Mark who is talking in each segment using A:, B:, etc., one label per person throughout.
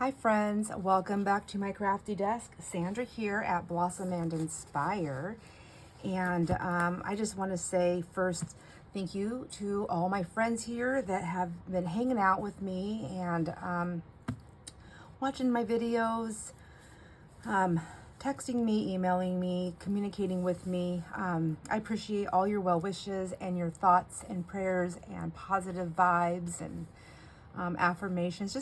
A: Hi friends, welcome back to my crafty desk. Sandra here at Blossom and Inspire. And I just want to say first, thank you to all my friends here that have been hanging out with me and watching my videos, texting me, emailing me, communicating with me. I appreciate all your well wishes and your thoughts and prayers and positive vibes and affirmations,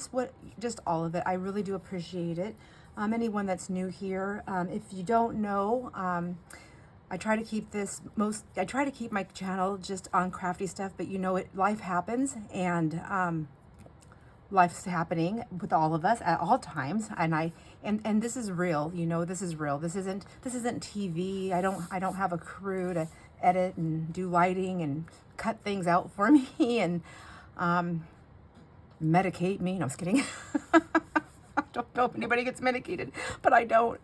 A: just all of it. I really do appreciate it. Anyone that's new here, if you don't know, I try to keep my channel just on crafty stuff, but you know it, life happens, and life's happening with all of us at all times, and this is real, you know, this is real. This isn't TV. I don't have a crew to edit and do lighting and cut things out for me and medicate me. No, I was kidding. I don't know if anybody gets medicated, but I don't.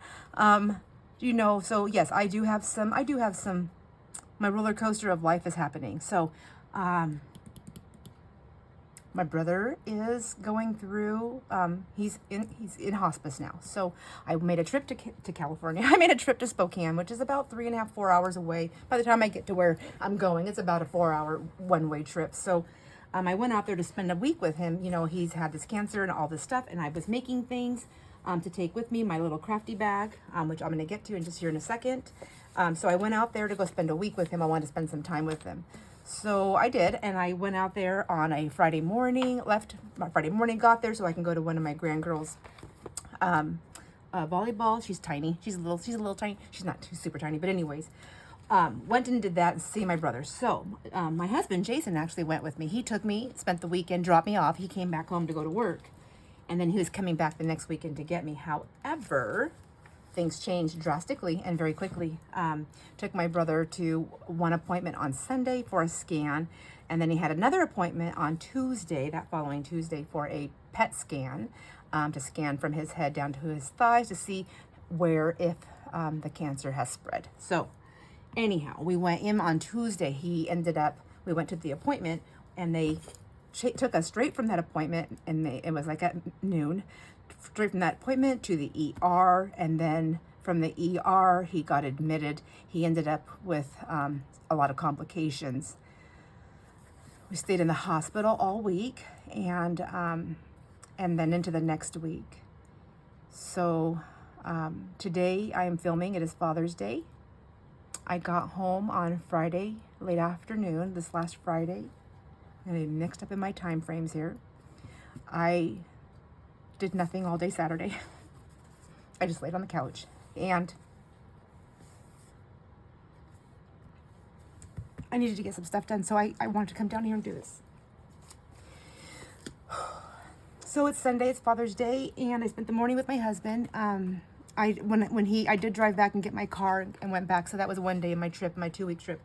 A: You know, so yes, I do have some, my roller coaster of life is happening. So, my brother is going through, he's in hospice now. So I made a trip to California. I made a trip to Spokane, which is about 3.5, 4 hours away. By the time I get to where I'm going, it's about a 4-hour one-way trip. So I went out there to spend a week with him. You know, he's had this cancer and all this stuff, and I was making things to take with me, my little crafty bag, which I'm going to get to in just here in a second. So I went out there to go spend a week with him. I wanted to spend some time with him. So I did, and I went out there on a Friday morning, got there so I can go to one of my grandgirls' volleyball. She's tiny. She's a little tiny. She's not too super tiny, but anyways. Went and did that and see my brother. So my husband, Jason, actually went with me. He took me, spent the weekend, dropped me off. He came back home to go to work. And then he was coming back the next weekend to get me. However, things changed drastically and very quickly. Took my brother to one appointment on Sunday for a scan. And then he had another appointment on Tuesday, that following Tuesday, for a PET scan, to scan from his head down to his thighs to see if the cancer has spread. So anyhow, we went in on Tuesday. We went to the appointment, and they took us straight from that appointment, and it was like at noon, straight from that appointment to the ER, and then from the ER, he got admitted. He ended up with a lot of complications. We stayed in the hospital all week, and then into the next week. So today I am filming. It is Father's Day. I got home on Friday, late afternoon, this last Friday, and I'm mixed up in my time frames here. I did nothing all day Saturday. I just laid on the couch, and I needed to get some stuff done, so I wanted to come down here and do this. So it's Sunday, it's Father's Day, and I spent the morning with my husband. I did drive back and get my car and went back, so that was one day of my trip, my 2-week trip.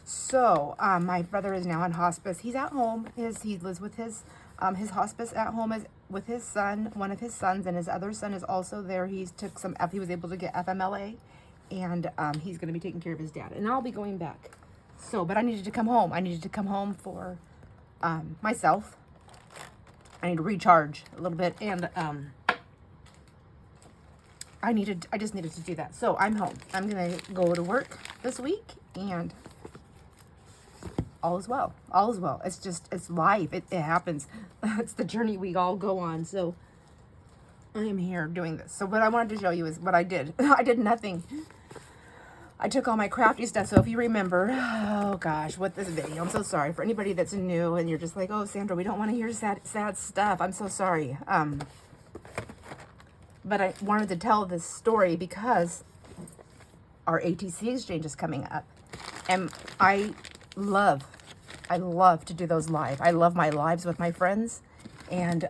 A: So my brother is now in hospice. He's at home. He lives with his hospice at home with his son, one of his sons, and his other son is also there. He was able to get FMLA, and he's going to be taking care of his dad. And I'll be going back. So, but I needed to come home. I needed to come home for myself. I need to recharge a little bit, and I just needed to do that. So I'm home. I'm going to go to work this week, and all is well. All is well. It's life. It happens. It's the journey we all go on. So I am here doing this. So what I wanted to show you is what I did. I did nothing. I took all my crafty stuff. So if you remember, oh gosh, what this video, I'm so sorry for anybody that's new and you're just like, oh, Sandra, we don't want to hear sad stuff. I'm so sorry. But I wanted to tell this story because our ATC exchange is coming up. And I love to do those live. I love my lives with my friends. And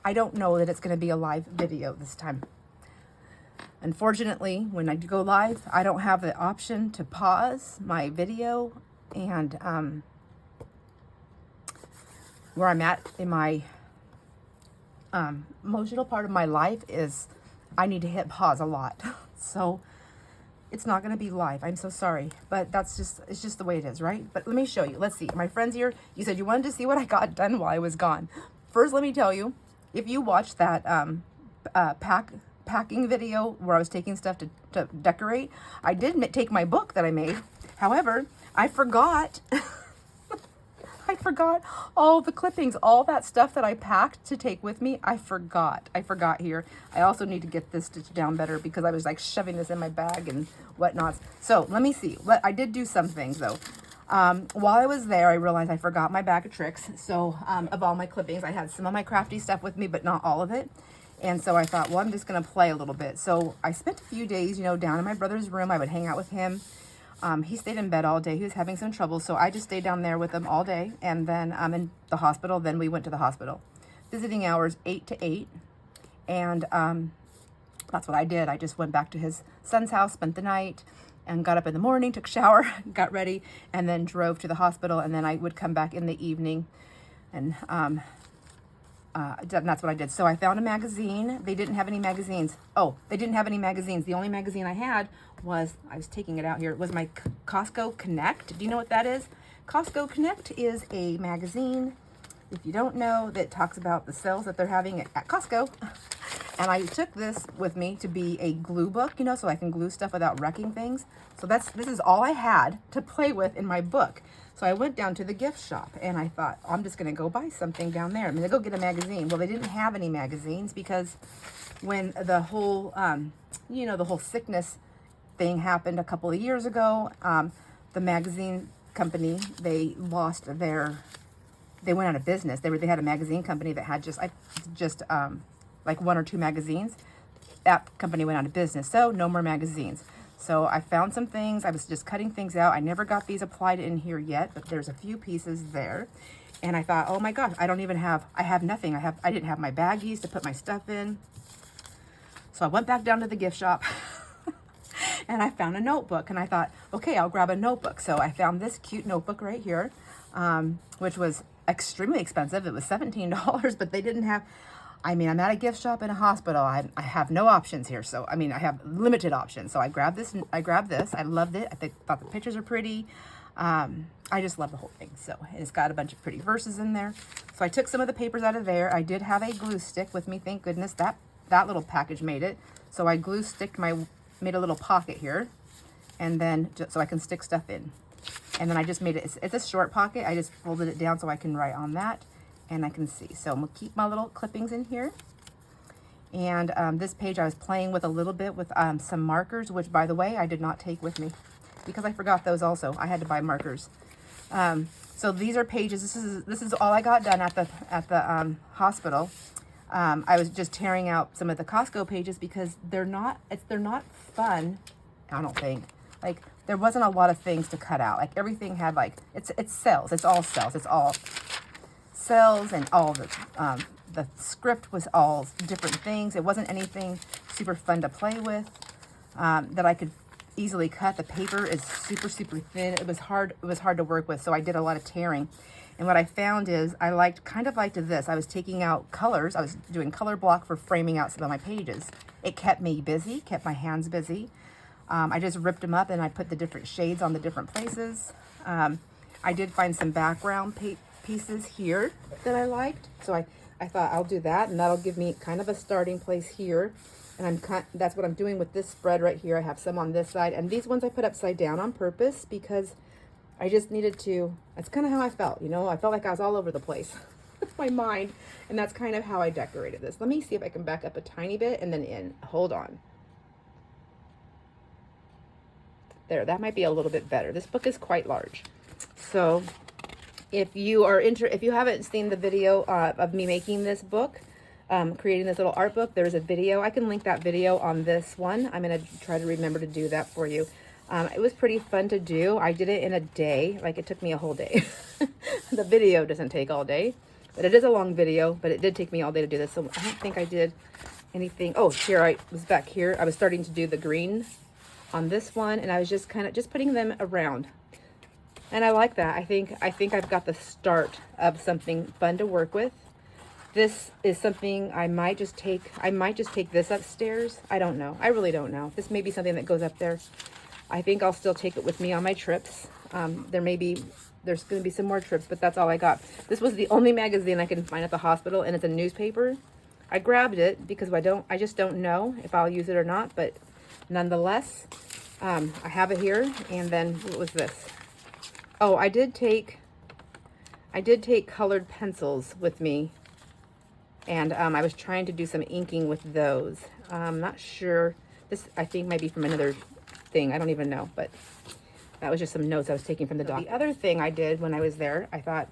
A: I don't know that it's going to be a live video this time. Unfortunately, when I go live, I don't have the option to pause my video. And where I'm at in my emotional part of my life is I need to hit pause a lot. So it's not going to be live. I'm so sorry, but it's just the way it is, right? But let me show you. Let's see. My friends here, you said you wanted to see what I got done while I was gone. First, let me tell you, if you watched that packing video where I was taking stuff to decorate. I did take my book that I made. However, I forgot. I forgot all the clippings, all that stuff that I packed to take with me. I forgot here. I also need to get this stitched down better because I was like shoving this in my bag and whatnot. So let me see. I did do some things though. While I was there, I realized I forgot my bag of tricks. So of all my clippings, I had some of my crafty stuff with me, but not all of it. And so I thought, well, I'm just going to play a little bit. So I spent a few days, you know, down in my brother's room. I would hang out with him. He stayed in bed all day. He was having some trouble. So I just stayed down there with him all day. And then I'm in the hospital. Then we went to the hospital. Visiting hours 8 to 8. And that's what I did. I just went back to his son's house, spent the night, and got up in the morning, took a shower, got ready, and then drove to the hospital. And then I would come back in the evening. And that's what I did. So I found a magazine. They didn't have any magazines. Oh, they didn't have any magazines. The only magazine I had was, I was taking it out here, was my Costco Connect. Do you know what that is? Costco Connect is a magazine, if you don't know, that talks about the sales that they're having at Costco. And I took this with me to be a glue book, you know, so I can glue stuff without wrecking things. So this is all I had to play with in my book. So I went down to the gift shop and I thought, oh, I'm just going to go buy something down there. I'm going to go get a magazine. Well, they didn't have any magazines because when the whole, you know, the whole sickness thing happened a couple of years ago, the magazine company, they went out of business. They had a magazine company that had just like 1 or 2 magazines. That company went out of business, so no more magazines. So I found some things. I was just cutting things out. I never got these applied in here yet, but there's a few pieces there. And I thought, oh my gosh, I have nothing. I didn't have my baggies to put my stuff in. So I went back down to the gift shop and I found a notebook and I thought, okay, I'll grab a notebook. So I found this cute notebook right here, which was extremely expensive. It was $17, but they didn't have, I mean, I'm at a gift shop in a hospital. I have no options here. So, I mean, I have limited options. So I grabbed this. I loved it. Thought the pictures are pretty. I just love the whole thing. So it's got a bunch of pretty verses in there. So I took some of the papers out of there. I did have a glue stick with me. Thank goodness that little package made it. So I made a little pocket here. And then, so I can stick stuff in. And then I just made it, it's a short pocket. I just folded it down so I can write on that. And I can see. So I'm going to keep my little clippings in here. And this page I was playing with a little bit with some markers, which, by the way, I did not take with me because I forgot those also. I had to buy markers. So these are pages. This is all I got done at the hospital. I was just tearing out some of the Costco pages because they're not fun. I don't think. Like, there wasn't a lot of things to cut out. Like, everything had, like, it's cells. It's all cells. It's all cells, and all the script was all different things. It wasn't anything super fun to play with that I could easily cut. The paper is super thin. It was hard to work with, so I did a lot of tearing. And what I found is I kind of liked this. I was taking out colors. I was doing color block for framing out some of my pages. It kept me busy, kept my hands busy. I just ripped them up and I put the different shades on the different places. I did find some background pieces here that I liked, so I thought I'll do that, and that'll give me kind of a starting place here. And that's what I'm doing with this spread right here. I have some on this side, and these ones I put upside down on purpose because I just needed to. That's kind of how I felt, you know. I felt like I was all over the place with my mind, and that's kind of how I decorated this. Let me see if I can back up a tiny bit and then in. Hold on. There, that might be a little bit better. This book is quite large, so if you haven't seen the video of me making this book, creating this little art book, there's a video. I can link that video on this one. I'm going to try to remember to do that for you. It was pretty fun to do. I did it in a day. Like, it took me a whole day. The video doesn't take all day, but it is a long video, but it did take me all day to do this. So I don't think I did anything. Oh, here, I was back here. I was starting to do the green on this one, and I was just kind of just putting them around. And I like that. I think I've got the start of something fun to work with. This is something I might just take this upstairs. I don't know. I really don't know. This may be something that goes up there. I think I'll still take it with me on my trips. There's going to be some more trips, but that's all I got. This was the only magazine I can find at the hospital, and it's a newspaper. I grabbed it because I just don't know if I'll use it or not, but nonetheless, I have it here. And then what was this? Oh, I did take colored pencils with me, and I was trying to do some inking with those. I'm not sure. This, I think, might be from another thing. I don't even know, but that was just some notes I was taking from the doc. The other thing I did when I was there, I thought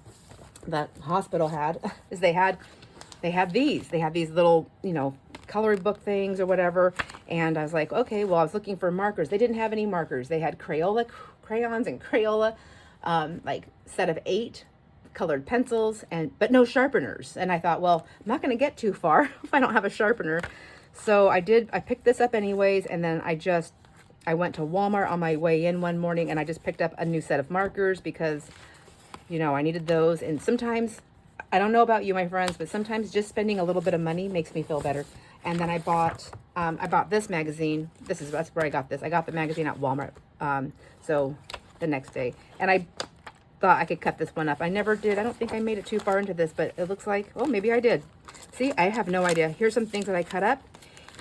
A: that hospital had, is they had these little, you know, coloring book things or whatever. And I was like, okay, well, I was looking for markers. They didn't have any markers. They had Crayola crayons and Crayola, like set of 8 colored pencils, but no sharpeners. And I thought, well, I'm not going to get too far if I don't have a sharpener. So I picked this up anyways. And then I went to Walmart on my way in one morning, and I just picked up a new set of markers because, you know, I needed those. And sometimes, I don't know about you, my friends, but sometimes just spending a little bit of money makes me feel better. And then I bought this magazine. That's where I got this. I got the magazine at Walmart. So the next day, and I thought I could cut this one up. I never did. I don't think I made it too far into this, but it looks like, oh, maybe I did. See, I have no idea. Here's some things that I cut up.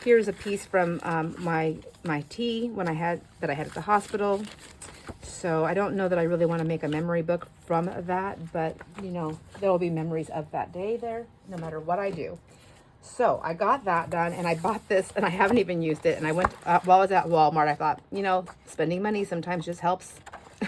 A: Here's a piece from my tea that I had at the hospital. So I don't know that I really want to make a memory book from that, but you know, there will be memories of that day there, no matter what I do. So I got that done, and I bought this, and I haven't even used it. And I went, while I was at Walmart, I thought, you know, spending money sometimes just helps.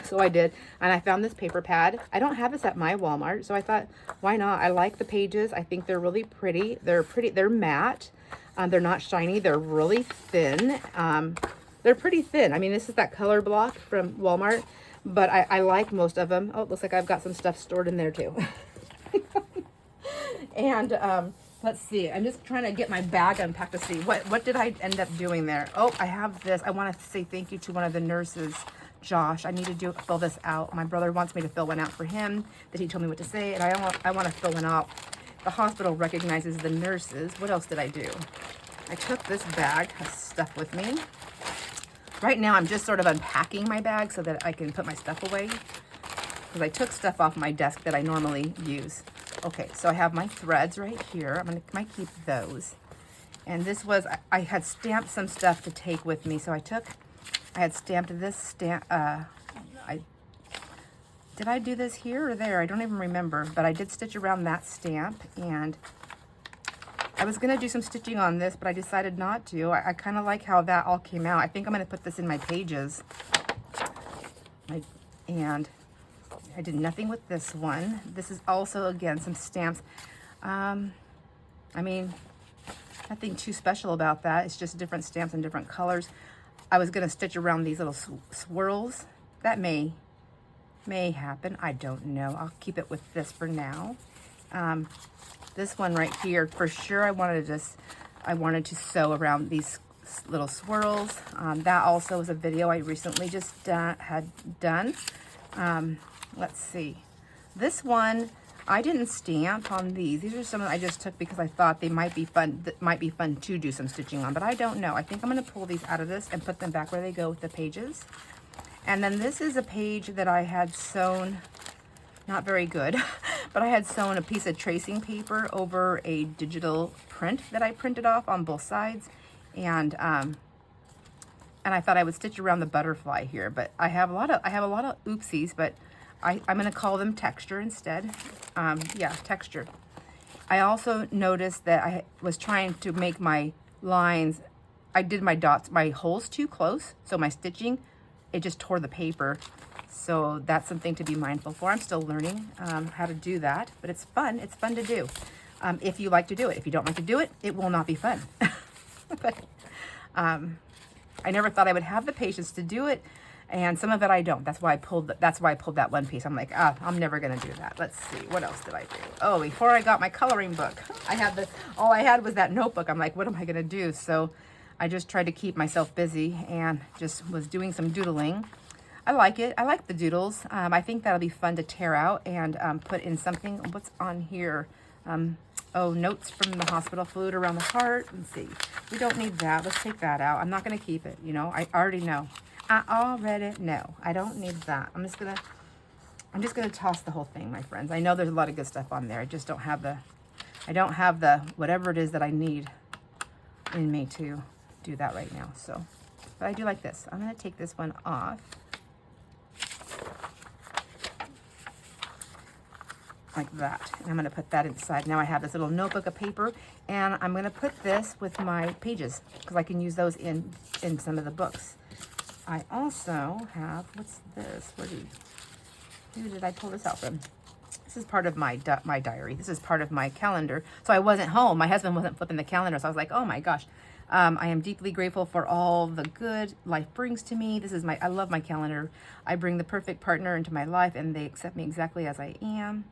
A: So I did, and I found this paper pad. I don't have this at my Walmart, so I thought, why not? I like the pages. I think they're really pretty. They're matte. They're not shiny. They're really thin. They're pretty thin. I mean, this is that color block from Walmart, but I like most of them. Oh, it looks like I've got some stuff stored in there too. And let's see. I'm just trying to get my bag unpacked to see what did I end up doing there. Oh, I have this. I want to say thank you to one of the nurses, Josh. I need to fill this out. My brother wants me to fill one out for him that he told me what to say, and I want to fill one out. The hospital recognizes the nurses. What else did I do? I took this bag of stuff with me. Right now, I'm just sort of unpacking my bag so that I can put my stuff away, because I took stuff off my desk that I normally use. Okay, so I have my threads right here. I might keep those. And this was, I had stamped some stuff to take with me, so I had stamped this stamp. Did I do this here or there? I don't even remember, but I did stitch around that stamp, and I was going to do some stitching on this, but I decided not to. I kind of like how that all came out. I think I'm going to put this in my pages. And I did nothing with this one. This is also, again, some stamps. I mean, nothing too special about that. It's just different stamps and different colors. I was going to stitch around these little swirls. That may happen. I don't know. I'll keep it with this for now. This one right here, for sure, I wanted to sew around these little swirls. That also was a video I recently just had done. Let's see. This one, I didn't stamp on these. These are some I just took because I thought they might be fun. That might be fun to do some stitching on, but I don't know. I think I'm going to pull these out of this and put them back where they go with the pages. And then this is a page that I had sewn, not very good, but I had sewn a piece of tracing paper over a digital print that I printed off on both sides. And I thought I would stitch around the butterfly here, but I have a lot of oopsies, but I'm going to call them texture instead. Yeah, texture. I also noticed that I was trying to make my lines, I did my dots, my holes too close, so my stitching, it just tore the paper. So that's something to be mindful for. I'm still learning how to do that, but it's fun. It's fun to do. If you like to do it. If you don't like to do it, it will not be fun. But I never thought I would have the patience to do it, and some of it I don't. That's why I pulled that one piece. I'm like, I'm never gonna do that. Let's see, what else did I do? Oh, before I got my coloring book, all I had was that notebook. I'm like, what am I gonna do? So I just tried to keep myself busy and just was doing some doodling. I like it. I like the doodles. I think that'll be fun to tear out and put in something. What's on here? Oh, notes from the hospital, fluid around the heart. Let's see. We don't need that. Let's take that out. I'm not going to keep it. You know, I already know. I don't need that. I'm just going to toss the whole thing, my friends. I know there's a lot of good stuff on there. I just don't have the I don't have the whatever it is that I need in me to do that right now. So, but I do like this. I'm going to take this one off. Like that. And I'm going to put that inside. Now I have this little notebook of paper, and I'm going to put this with my pages because I can use those in some of the books. I also have, what's this? Who did I pull this out from? This is part of my diary. This is part of my calendar. So I wasn't home. My husband wasn't flipping the calendar. So I was like, oh my gosh. I am deeply grateful for all the good life brings to me. This is I love my calendar. I bring the perfect partner into my life, and they accept me exactly as I am.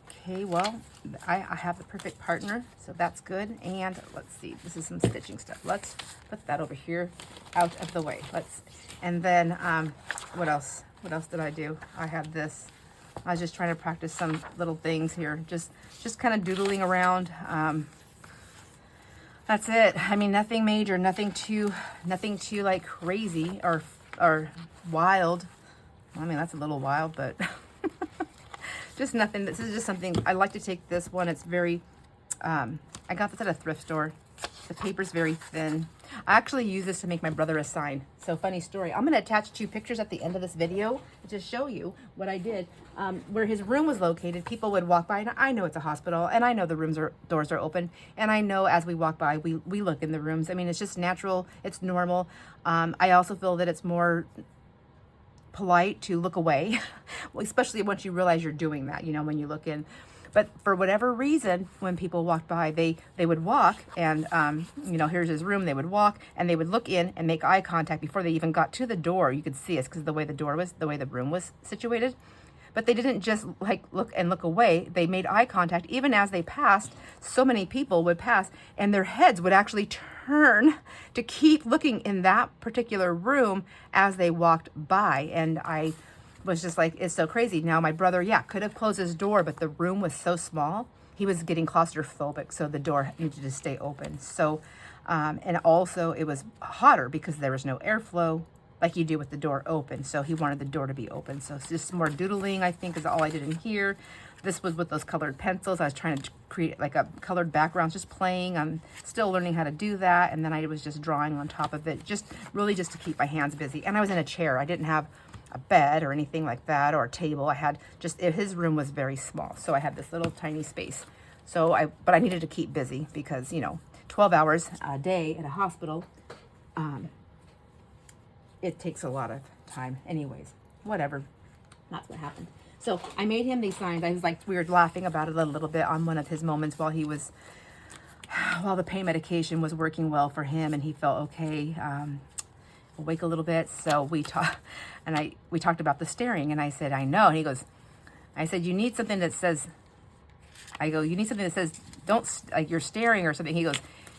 A: Okay, well, I have the perfect partner, so that's good. And let's see, this is some stitching stuff. Let's put that over here out of the way. And then, what else? What else did I do? I had this. I was just trying to practice some little things here, just kind of doodling around. That's it. I mean, nothing major, nothing too like crazy or wild. I mean, that's a little wild, but just nothing. This is just something. I like to take this one. It's very, I got this at a thrift store. The paper's very thin. I actually use this to make my brother a sign. So funny story. I'm going to attach 2 pictures at the end of this video to show you what I did. Where his room was located, people would walk by, and I know it's a hospital, and I know the doors are open, and I know as we walk by, we look in the rooms. I mean, it's just natural. It's normal. I also feel that it's more polite to look away, especially once you realize you're doing that, you know, when you look in. But for whatever reason, when people walked by, they would walk and, you know, here's his room. They would walk and they would look in and make eye contact before they even got to the door. You could see us because the way the room was situated. But they didn't just like look away. They made eye contact even as they passed. So many people would pass and their heads would actually turn to keep looking in that particular room as they walked by. And I was just like, it's so crazy. Now my brother, could have closed his door, but the room was so small. He was getting claustrophobic, so the door needed to stay open. So, and also it was hotter because there was no airflow like you do with the door open. So he wanted the door to be open. So it's just more doodling, I think, is all I did in here. This was with those colored pencils. I was trying to create like a colored background, just playing. I'm still learning how to do that. And then I was just drawing on top of it, just to keep my hands busy. And I was in a chair. I didn't have a bed or anything like that, or a table. I had his room was very small. So I had this little tiny space. So but I needed to keep busy because, you know, 12 hours a day at a hospital, it takes a lot of time anyways, whatever. That's what happened. So I made him these signs. I was like, we were laughing about it a little bit on one of his moments while the pain medication was working well for him and he felt okay, awake a little bit. So we talked about the staring, and I said, I know. And he goes, I said, you need something that says, don't, like you're staring or something. He goes,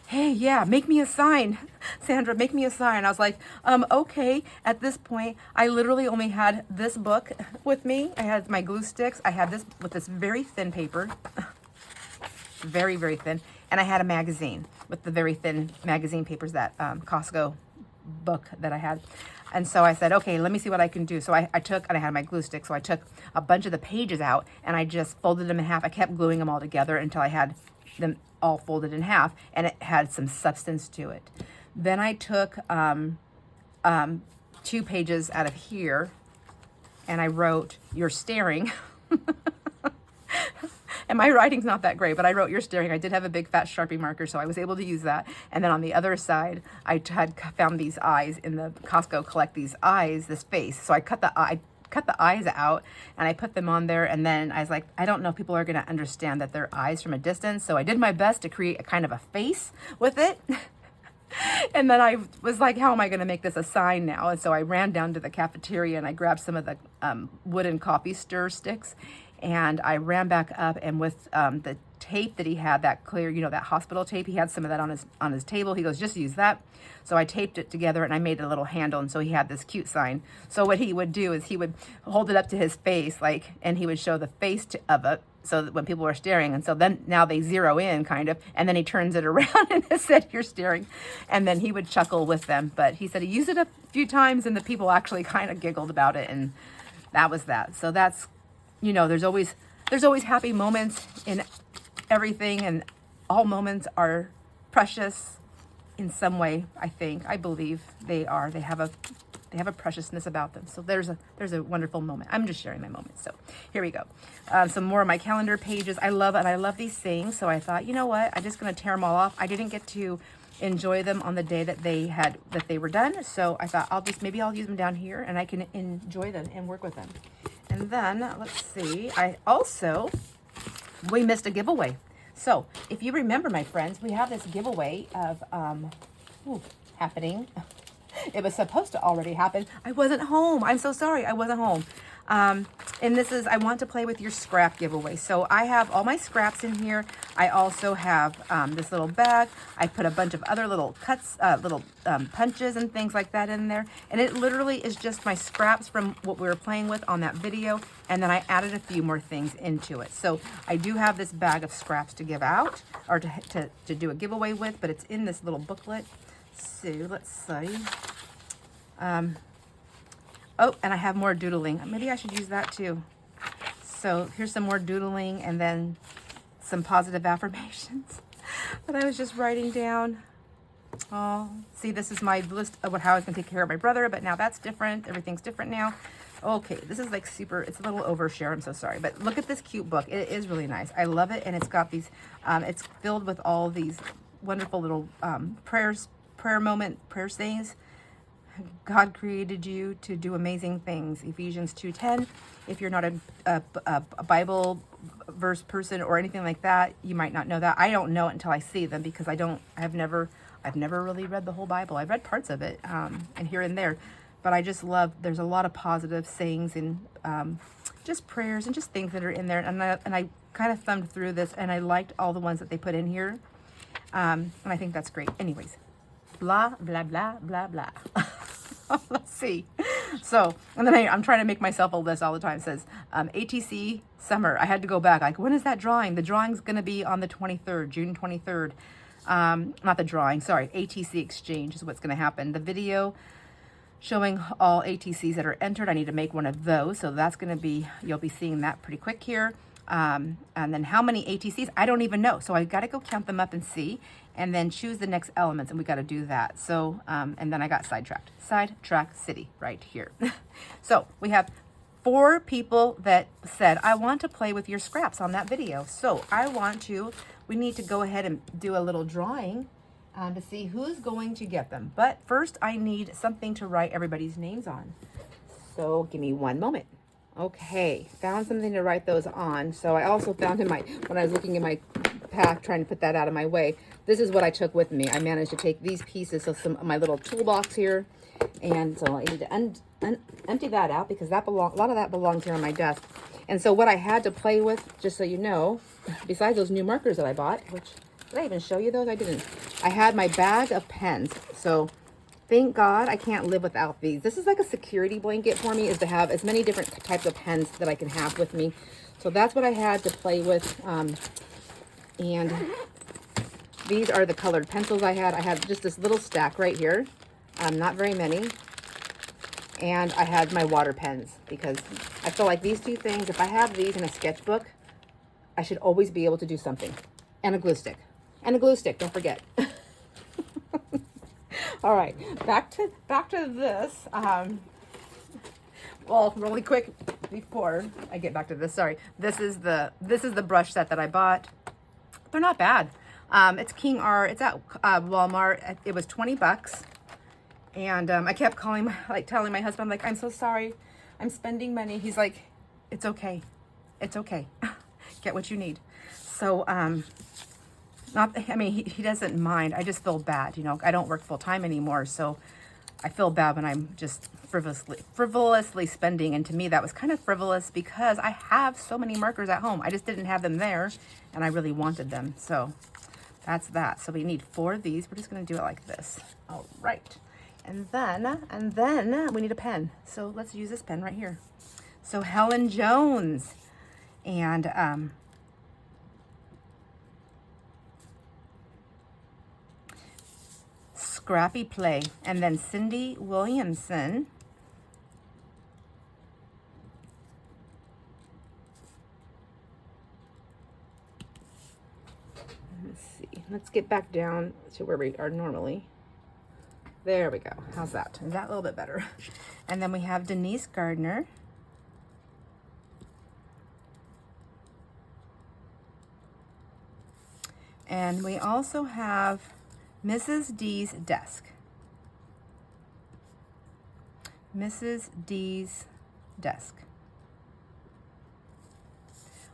A: hey, yeah, make me a sign. Sandra, make me a sign. I was like, okay. At this point, I literally only had this book with me. I had my glue sticks. I had this with this very thin paper, very, very thin. And I had a magazine with the very thin magazine papers, that Costco book that I had. And so I said, okay, let me see what I can do. So I took, and I had my glue stick, so I took a bunch of the pages out and I just folded them in half. I kept gluing them all together until I had them all folded in half and it had some substance to it. Then I took 2 pages out of here and I wrote, you're staring. And my writing's not that great, but I wrote, you're staring. I did have a big fat Sharpie marker, so I was able to use that. And then on the other side, I had found these eyes in the Costco collect these eyes, this face. So I cut the eyes out and I put them on there. And then I was like, I don't know if people are going to understand that they're eyes from a distance. So I did my best to create a kind of a face with it. And then I was like, how am I going to make this a sign now? And so I ran down to the cafeteria and I grabbed some of the wooden coffee stir sticks. And I ran back up, and with the tape that he had, that clear, you know, that hospital tape, he had some of that on his table. He goes, just use that. So I taped it together and I made a little handle, and so he had this cute sign. So what he would do is he would hold it up to his face, and he would show the face of it, so that when people were staring, and so then now they zero in kind of, and then he turns it around and said, you're staring, and then he would chuckle with them. But he said he used it a few times and the people actually kind of giggled about it, and that was that. So that's, you know, there's always happy moments in everything and all moments are precious in some way. I believe they are. They have a preciousness about them. So there's a wonderful moment. I'm just sharing my moment. So here we go. Some more of my calendar pages. I love these things. So I thought, you know what? I'm just going to tear them all off. I didn't get to enjoy them on the day that they were done. So I thought maybe I'll use them down here and I can enjoy them and work with them. And then let's see. We missed a giveaway. So if you remember, my friends, we have this giveaway of happening. It was supposed to already happen. I wasn't home. I'm so sorry. I wasn't home. And this is, I want to play with your scrap giveaway. So I have all my scraps in here. I also have this little bag. I put a bunch of other little cuts, punches and things like that in there. And it literally is just my scraps from what we were playing with on that video. And then I added a few more things into it. So I do have this bag of scraps to give out or to do a giveaway with, but it's in this little booklet. So let's see. Oh, and I have more doodling. Maybe I should use that too. So here's some more doodling and then some positive affirmations that I was just writing down. Oh, see, this is my list of how I was going to take care of my brother, but now that's different. Everything's different now. Okay, this is like super, it's a little overshare. I'm so saying, but look at this cute book. It is really nice. I love it. And it's got these, it's filled with all these wonderful little prayer sayings. God created you to do amazing things. Ephesians 2:10. If you're not a Bible verse person or anything like that, you might not know that. I don't know it until I see them because I've never really read the whole Bible. I've read parts of it and here and there, but I just love, there's a lot of positive sayings and just prayers and just things that are in there. And I kind of thumbed through this and I liked all the ones that they put in here. And I think that's great. Anyways, blah, blah, blah, blah, blah. Let's see. So, and then I'm trying to make myself a list all the time. It says ATC summer. I had to go back. Like, when is that drawing? The drawing's going to be on the 23rd, June 23rd. Not the drawing, sorry. ATC exchange is what's going to happen. The video showing all ATCs that are entered. I need to make one of those. So that's going to be, you'll be seeing that pretty quick here. And then how many ATCs? I don't even know. So I got to go count them up and see, and then choose the next elements, and we got to do that. So, and then I got sidetracked. Sidetrack City right here. So we have 4 people that said, I want to play with your scraps on that video. So we need to go ahead and do a little drawing to see who's going to get them. But first I need something to write everybody's names on. So give me one moment. Okay, found something to write those on. So I also found when I was looking in my pack, trying to put that out of my way, this is what I took with me. I managed to take these pieces of my little toolbox here. And so I need to empty that out because a lot of that belongs here on my desk. And so what I had to play with, just so you know, besides those new markers that I bought, which, did I even show you those? I didn't. I had my bag of pens. So thank God I can't live without these. This is like a security blanket for me, is to have as many different types of pens that I can have with me. So that's what I had to play with. And these are the colored pencils I had. I had just this little stack right here. Not very many. And I had my water pens because I feel like these two things, if I have these in a sketchbook, I should always be able to do something. And a glue stick. And a glue stick, don't forget. All right, back to this. Well, really quick before I get back to this, sorry. This is the brush set that I bought. They're not bad. It's King R. It's at Walmart. It was $20. And I kept telling my husband, I'm like, I'm so sorry, I'm spending money. He's like, it's okay. It's okay. Get what you need. So, he doesn't mind. I just feel bad. You know, I don't work full time anymore. So I feel bad when I'm just frivolously spending. And to me, that was kind of frivolous because I have so many markers at home. I just didn't have them there and I really wanted them. So that's that. So we need 4 of these. We're just going to do it like this. All right. And then we need a pen. So let's use this pen right here. So Helen Jones and Scrappy Play, and then Cindy Williamson, get back down to where we are normally. There we go. How's that? Is that a little bit better? And then we have Denise Gardner. And we also have Mrs. D's desk. Mrs. D's desk.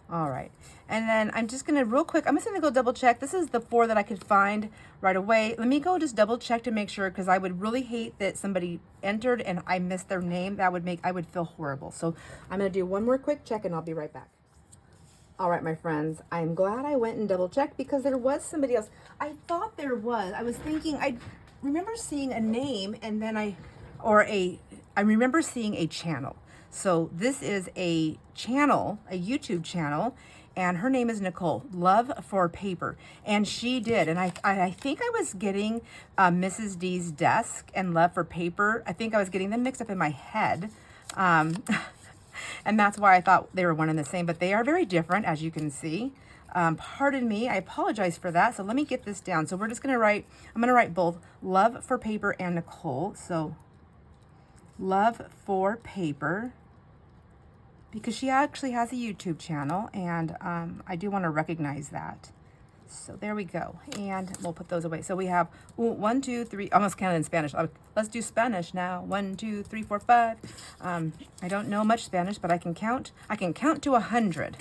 A: All right. And then I'm just going to real quick, I'm just going to go double check. This is the 4 that I could find right away. Let me go just double check to make sure, because I would really hate that somebody entered and I missed their name. That would make, I would feel horrible. So I'm going to do one more quick check and I'll be right back. All right, my friends, I'm glad I went and double checked because there was somebody else. I thought there was. I was thinking, I remember seeing a name and then I remember seeing a channel. So this is a channel, a YouTube channel, and her name is Nicole, Love for Paper. And she did, and I think I was getting Mrs. D's desk and Love for Paper. I think I was getting them mixed up in my head. And that's why I thought they were one and the same, but they are very different, as you can see. Pardon me, I apologize for that. So let me get this down. So we're just gonna write, I'm gonna write both Love for Paper and Nicole. So Love for Paper, because she actually has a YouTube channel, and I do want to recognize that. So there we go, and we'll put those away. So we have 1, 2, 3, almost counted in Spanish. Let's do Spanish now. 1, 2, 3, 4, 5. I don't know much Spanish, but I can count. I can count to 100.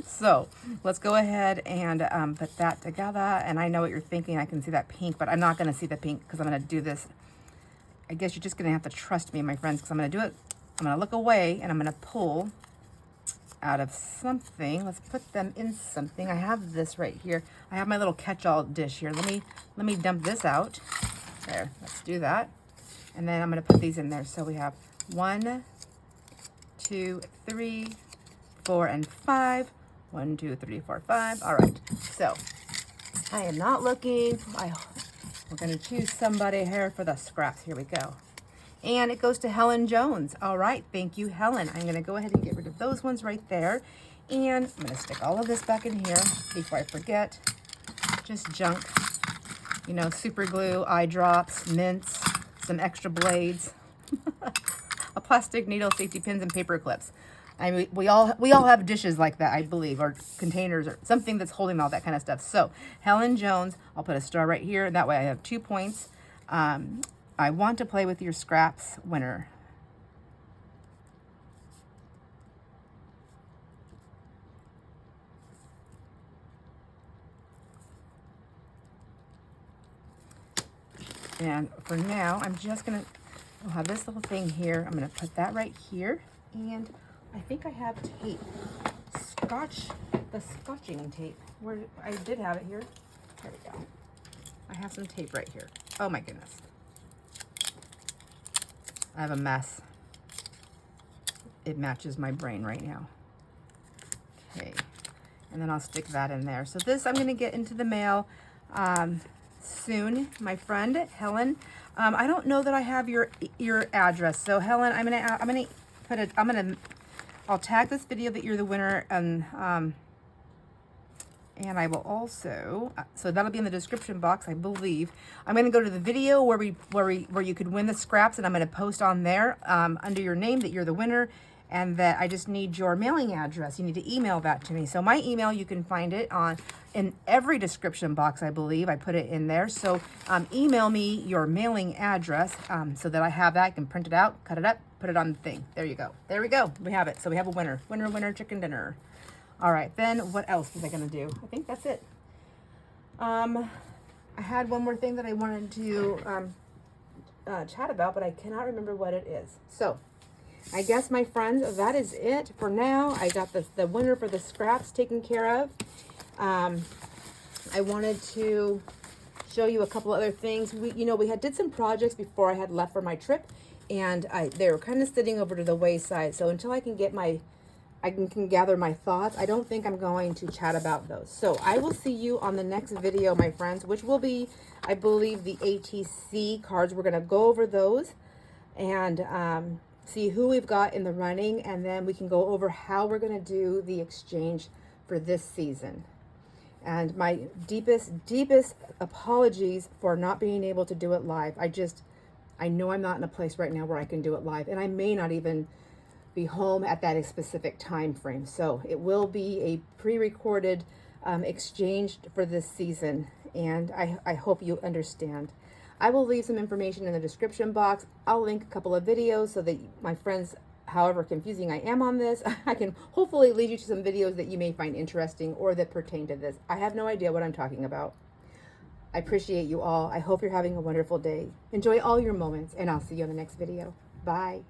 A: So let's go ahead and put that together. And I know what you're thinking. I can see that pink, but I'm not going to see the pink because I'm going to do this. I guess you're just going to have to trust me, my friends, because I'm going to do it. I'm going to look away and I'm going to pull out of something. Let's put them in something. I have this right here. I have my little catch-all dish here. Let me dump this out. There, let's do that. And then I'm going to put these in there. So we have 1, 2, 3, 4, and 5. 1, 2, 3, 4, 5. All right. So I am not looking. We're going to choose somebody here for the scraps. Here we go. And it goes to Helen Jones. All right. Thank you, Helen. I'm going to go ahead and get rid of those ones right there. And I'm going to stick all of this back in here before I forget. Just junk. You know, super glue, eye drops, mints, some extra blades, a plastic needle, safety pins, and paper clips. I mean, we all have dishes like that, I believe, or containers or something that's holding all that kind of stuff. So Helen Jones, I'll put a star right here. That way I have 2 points. I want to play with your scraps winner. And for now, I'm just gonna, I'll have this little thing here. I'm gonna put that right here. And I think I have tape. The scotching tape. Where I did have it here. There we go. I have some tape right here. Oh my goodness. I have a mess. It matches my brain right now. Okay. And then I'll stick that in there. So this I'm gonna get into the mail soon. My friend Helen. I don't know that I have your address. So Helen, I'll tag this video that you're the winner, and I will also, so that'll be in the description box, I believe. I'm going to go to the video where you could win the scraps, and I'm going to post on there under your name that you're the winner, and that I just need your mailing address. You need to email that to me. So my email, you can find it in every description box, I believe. I put it in there. So email me your mailing address so that I have that. I can print it out, cut it up, put it on the thing. There you go. There we go. We have it. So we have a winner. Winner, winner, chicken dinner. All right. Then what else was I going to do? I think that's it. I had one more thing that I wanted to chat about, but I cannot remember what it is. So I guess, my friends, that is it for now. I got the winner for the scraps taken care of. I wanted to show you a couple other things. We did some projects before I had left for my trip, and they were kind of sitting over to the wayside. So until I can get I can gather my thoughts, I don't think I'm going to chat about those. So I will see you on the next video, my friends, which will be, I believe, the ATC cards. We're going to go over those and see who we've got in the running, and then we can go over how we're going to do the exchange for this season. And my deepest apologies for not being able to do it live. I know I'm not in a place right now where I can do it live, and I may not even be home at that specific time frame. So it will be a pre-recorded exchange for this season, and I hope you understand. I will leave some information in the description box. I'll link a couple of videos so that my friends, however confusing I am on this, I can hopefully lead you to some videos that you may find interesting or that pertain to this. I have no idea what I'm talking about. I appreciate you all. I hope you're having a wonderful day. Enjoy all your moments, and I'll see you on the next video. Bye.